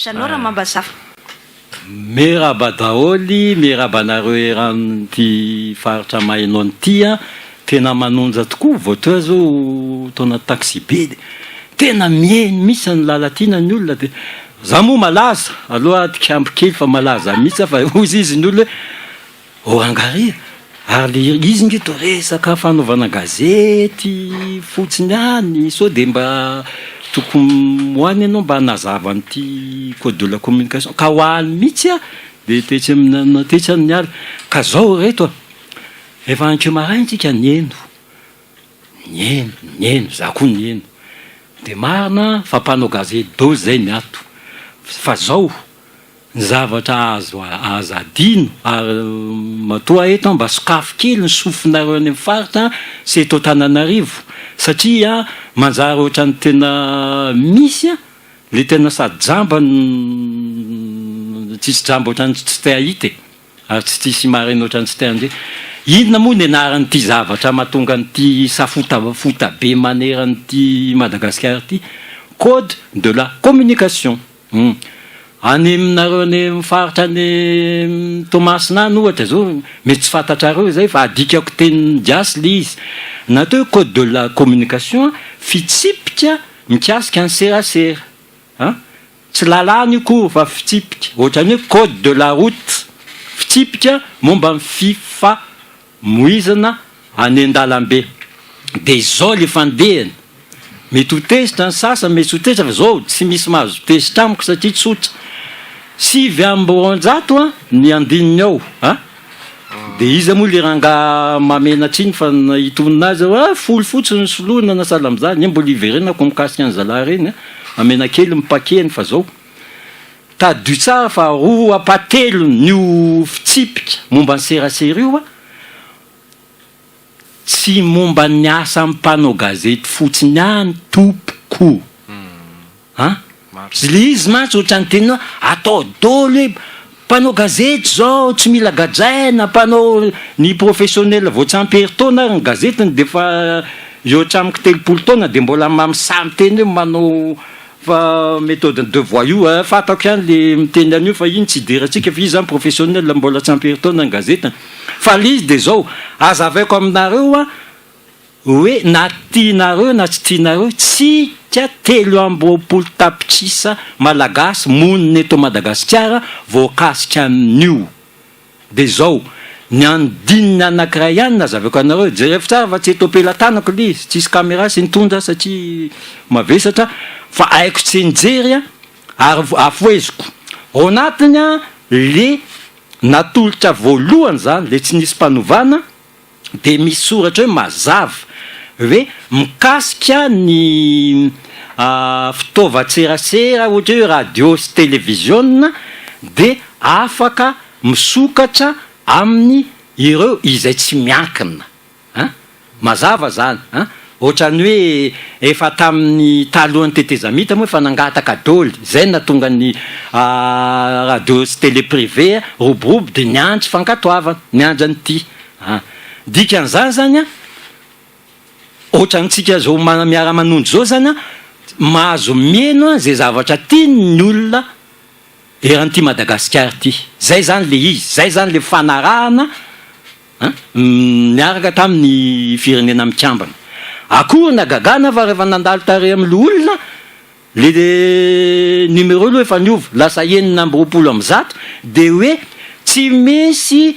Sanao raha mambazafa. Meraba daholy, meraba nareo eran'ity faritra mahainao an'ity a, tena manonja tokoa vao toa zao taona taxi be tena mihaino misy ny lalatina ny olona dia za moa malaza aloha tikambo kely fa malaza mihitsy fa ozy izy ny olona hoe angaria ary le izy ngeto resaka fanaovana gazety fotsiny any so dia mba tokony hoany ianao mba hanazava n'ity code de la communication ka hoany mihitsy a dia tetsy aminatetsy ny ala ka zao reto a efa ankeo maraintsika nieno za koa nieno dia marina fa mpanao gazety do zay ny ato fa zao ny zavatra azo adino ary matoa eto mba sokafo kely ny sofinareo any amin'ny faritra sy eto Antananarivo satria manjary ohatra ny tena misy a le tena sady jamba tsisy jamba ohatra ny tsy te ahita ary tsy tsisy marina ohatra ny tsy te andre inona moa ny anaran'ity zavatra mahatonga n'ity safotafota be maneran'ity Madagasikara ity code de la communication any aminareo ny mifaritra ny Tomasina any ohatra zao mety tsy fantatrareo zay fa adikako teny jasy le izy natao code de la communication fitsipika mikasika ny serasera tsy lalàna io koa fa fitsipika ohatrany hoe code de la route fitsipika momba ny fifamoizana any an-dalambe dia zao le fandehany mety ho tezitra ny sasa mety ho tezitra fa zao tsy misy mahazo tezitra amiko satria tsotra 9 a ny andininy ao dia izy moa le ranga mamenatriny fa hitoninazy folo fotsiny ny soloana na sala amizany mbola iverenako mikasika ny zalahy reny amena kely mipakeny fa zao tadio tsara fa roa apatelo nio fitsipika momba ny serasera io tsy momba ny asa mpanao gazety fotsiny any tompoko le izy mantsy ohatrany tena atao dolo hoe mpanao gazety zao tsy mila gajaina mpanao ny professionnel vao tsy ampy herintaona ary ny gazetiny dia fa eo hatramiko 3 taona dia mbola mamsamy teny hoe manao fa méthode de voyou fatako ihany le miteny an'io fa iny tsy ideratsika fa izy zany professionnel mbola tsy ampy herintaona ny gazetiny fa le izy dia zao azavaiko aminareo hoe na tianareo na tsy tianareo tsika 3 tapitrisa malagasy moniny eto Madagasikara voakasika amin'io dia zao ny andininy anankiray ihany nazavaiko anareo jerefo tsara fa tsy eto ampelantanako le izy tsisy caméra sy nitondra satria mavesatra fa haiko tsy nijery ary afoeziko ao anatiny le natolotra voalohany zany le tsy nisy mpanovana dia misy soratra hoe mazava hoe mikasika ny fitaovan-tserasera ohatra hoe radio sy télévision dia afaka misokatra amin'ny ireo izay tsy miankina mazava zany ohatrany hoe efa tamin'ny talohan'ny tetezamita moa efa nangataka doly zay natonga ny radio sy télé privé roborobo dia niandry fankatoavana niandry an'ity dikan'izany zany ohatrantsika zao miara-manondro zao zany mahazo mieno zay zavatra tiany ny olona eran'ity Madagasikara ity zay zany le izy zay zany le fanarahana miaraka tamin'ny firenena mikambana akory nagagana fa rehefa nandalo tare amin'le olona le numéro aloha efa niova lasa 920 dia hoe tsy misy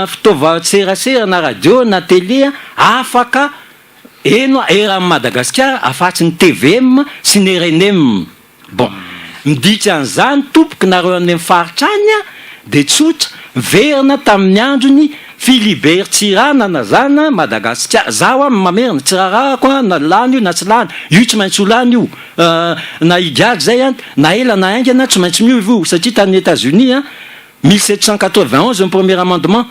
fitaovan-tserasera na radio na télé afaka eno eran'ny Madagasikara afatsy ny TVM sy ny RNM bon midika an'izany tompoky nareo any amin'ny faritra any dia tsotra verina tamin'ny androny Philibert Tsiranana zany Madagasikara zaho mamerina tsy rarahako na lany io na tsy lany io tsy maintsy ho lany io na igady zay na ela na aingana tsy maintsy miovy io satria tamin'ny États-Unis 1791 ny premier amendement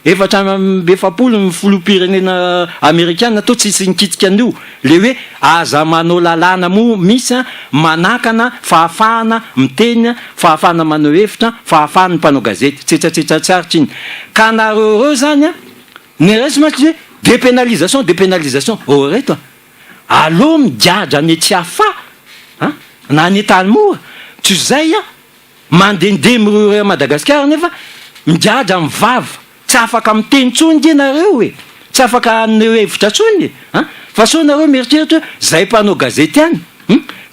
efatra amby 70 filoham-pirenena amerikana atao tsisy nikitika an'io le hoe aza manao lalàna moa misy manakana fahafahana miteny fahafahana manao hevitra fahafahana mpanao gazety tsetratsetra tsarotra iny ka nareo zany ny resy mantsy hoe dépénalisation reto aloha migadra ny tsy hafa na ny tany mora tsy zay mandendeha mireo Madagasikara nefa mijaja mivava tsy afaka miteny tsony ge nareo tsy afaka aneo hevitra tsony fa so nareo mieritreritra zay mpanao gazety any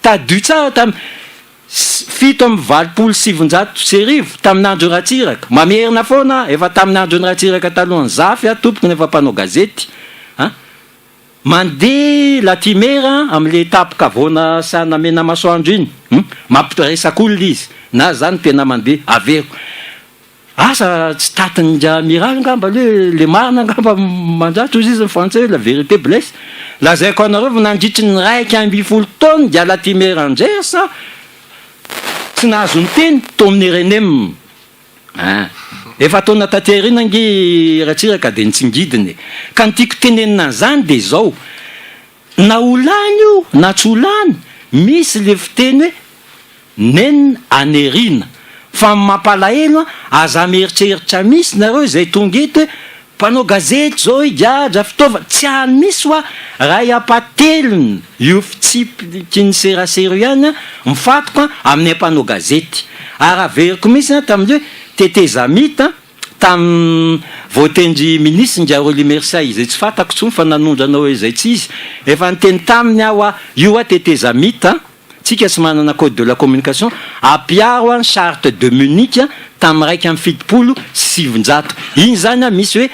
tadio tsara fito amby 770 serivo tamin'andro Ratsiraka mamerina foana efa tamin'andro Ratsiraka talohany zafy tompoko nefa mpanao gazety mandeha latimera am'le tapaka voana sana mena masoandro iny mampiresak'olona izy na zany tena mandeha averiko asa tsy tatindra miraly ngamba le marina ngamba manjatro izy ny français la vérité blesse lazaiko anareo nandritry ny raiky amby 10 taona dia latimera anjersa tsy nahazo ny teny to amin'ny renem efa taona taterina nge Ratsiraka dia nitsingidiny ka ntiako tenenina zany dia zao na olany io na tsy olany misy le fiteny hoe nen anerina fa mampalahelo aza mieritreritra misy nareo zay tonga eto mpanao gazety zao igadra fitaova tsy any misy hoa raha apatelony io fitsipy ny serasero ihany mifatoka amin'ny mpanao gazety araveriko misy tamin'le teteza mita tam voatendry ministre Ndiaroli Mersay zay tsy fatako tsony fa nanondranao hoe zay tsy izy efa niteny taminy aho io teteza mita tsika sy manana code de la communication apiaro charte de Munich tamin'ny raiky amby 700 iny zany misy hoe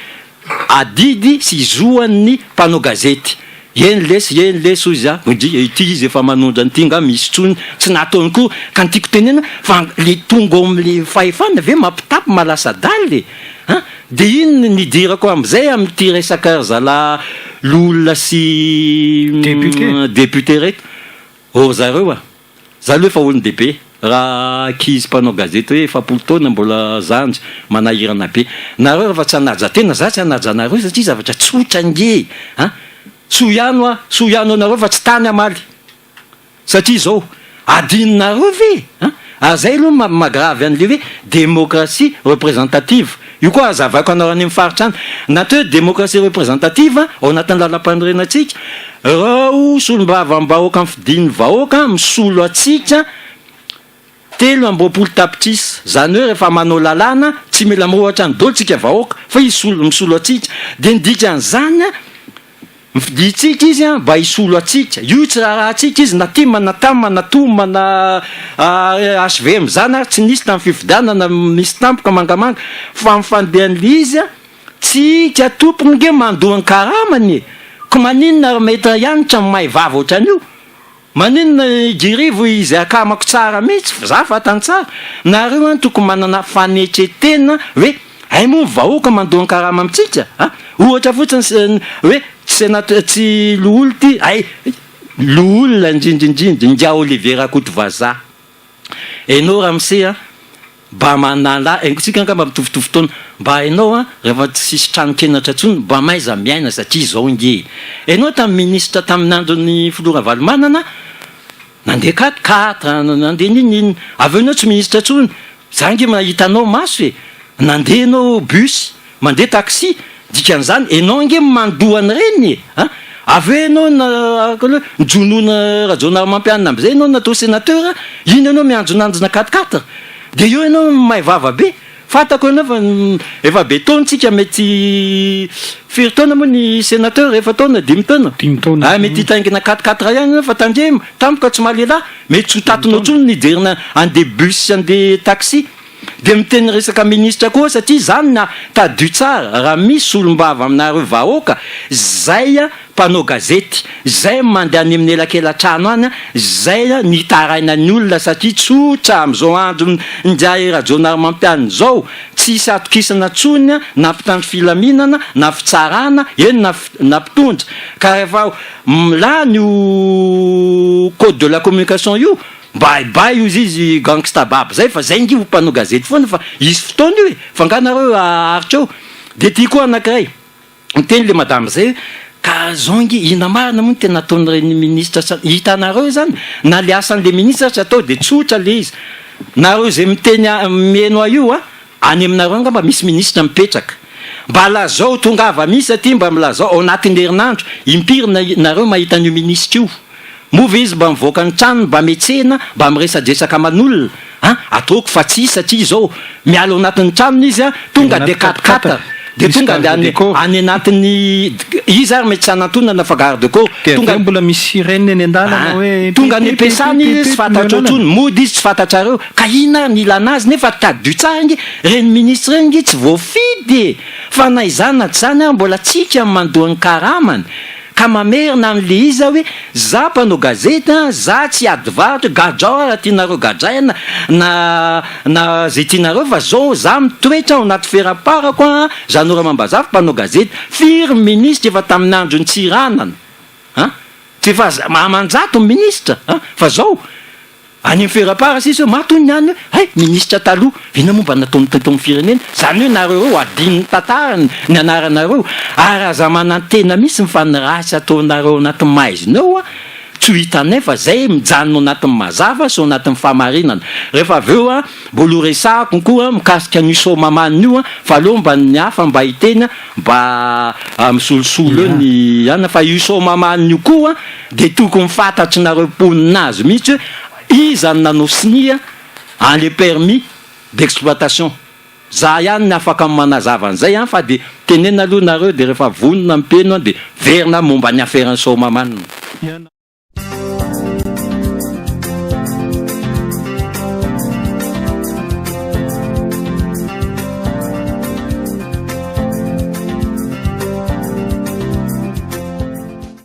adidy sy zoan'ny mpanao gazety eny lesy ozy ity izy efa manondra nyty nga misy tsony tsy nataony koa ka ntiako tenena fa le tonga am'le fahefana ve mampitapy malasa daly de iny nidirako am'izay am'ty resaka zala l'olona sy député reto zareo zalo efa olony dehibe raha kizy mpanao gazety hoe 100 taona mbola zanjy manahirana be nareo rehefa tsy hanaja tena za tsy hanaja nareo satria zavatra tsotra nge soiano anareo fa tsy tany amaly satria zao adininareo ve zay aloha magravy an'le hoe démocratie représentative io koa azavako anao any mifaritra any natao démocratie représentative ao anatin'ny lalam-panorenatsika rao solom-bava-bahoaka amin'ny fidin'ny vahoaka misolo atsika 3 tapitrisa zany hoe rehefa manao lalàna tsy mila mirohatra ny dolo tsika vahoaka fa misolo atsika dia ndika an'izany mifiditsika izy mba hisolo atsika io tsy raha atsika izy natima natama natoma na HVM zany ary tsy nisy tamin'ny fifidanana misy tampoka mangamanga fa mifandehan'le izy tsika tompony nge mandohany karamany ko maninona mety ianitra mahay vava ohatran'io maninona girivo izy akamako tsara mihitsy za fatany tsara nareo any tokony manana fanetretena hoe ay moa vahoaka mandohany karama amitsika ohatra fotsiny hoe tsy loolo ty ay loolona indrindrindrindry ngia Olivier Rakotovaza enao ramse mba manala tsika nga mba mitovitovy taona mba hainao rehefa tsisy tranokenatra tsony mba maiza miaina satria zao nge enao tamin'ny ministra tamin'ny andron'ny Flora Valomanana nandeha 4 nandeha nininy avy enao tsy ministra tsony za nge mahitanao maso nandeha enao bus mandeha taxi dikan'izany enao nge mandohany reny avy enao nijonona rajonary mampianina am'izay enao natao sénateur iny enao mianjonanjona 4 dia io enao mahay vava be fatako enao fa efa be taontsika mety 5 taona moa ny sénateur efa taona 5 taona mety hitaingina 4 ihany fa tandre tampoka tsy mahalela mety tsy tatonao tsony nijerina andeha bus sy andeha taxi dia miteny resaka ministra koa satria zany na tadio tsara raha misy olombava aminareo vahoaka zay mpanao gazety zay mandeha any amin'ny elakelatrano any zay nitaraina ny olona satria tsotra am'izao andro njahy rajonary mampiany zao tsy hisy atokisana tsony na mpitandro filaminana na fitsarana eny na mpitondra ka rehefa milany io code de la communication io baibay io izy gangsta baba zay fa zay ngy mpanao gazety foana fa isy fotoana io fa nganareo aritra eo dia ty koa anankiray miteny le madame zay ka zao ngy ina marina moa tena ataon'ireny ministra hitanareo zany na le asan'le ministra tsy atao dia tsotra le izy nareo zay miteny mieno io any aminareo nga mba misy ministra mipetraka mba lazao tongava misy aty mba milazao ao anatin'ny herinandro impirina nareo mahita an'io ministra io mova izy mba mivoaka ny trano mba metsena mba miresadresaka aman'olona ataoko fa tsy satria zao mialo anatin'ny tranony izy tonga de 4-4 de tonga any anatin'ny izy ary mety sanantonana fa garde corps tonga mbola misy reniny eny andalana hoe tonga ny ampiasany izy tsy fantatra otrony mody izy tsy fantatrareo ka ina ny ilana azy nefa tadio tsara ingy reny ministre reny ngy tsy voafidy fa naizana zany mbola tsika mandohan'ny karamany ka mamerina am'le izy hoe za mpanao gazety za tsy adivaritra gadrao raha tianareo gadraina na zay tianareo fa zao za mitoetra ao anaty feraparako zanora mambazafy mpanao gazety firy ministre efa tamin'ny androny tsiranana tsy efa mamanjato ny ministre fa zao any ferapara sisy matony any hoe ministre taloha vina momba nataony tetony firenena zany hoe nareo adin'ny tantarany ny anaranareo ary aza manantena misy mifanirasy ataonareo anatin'ny maizinao tsy ho hitanay fa zay mijanona anatin'ny mazava so anatin'ny fahamarinana rehefa aveo mbolo resako koa mikasika nyso mamany io fa aloha mba ny hafa mba hiteny mba misolosolo eo ny ana fa iso mamany io koa de tokony fantatry nareo poninazy mihitsy hoe izany nanao sinia en le permis d'exploitation za ihany ny afaka manazava an'izay fa de tenena aloha nareo de rehefa vonona mipeno de verina momba ny aferan'ny so mamany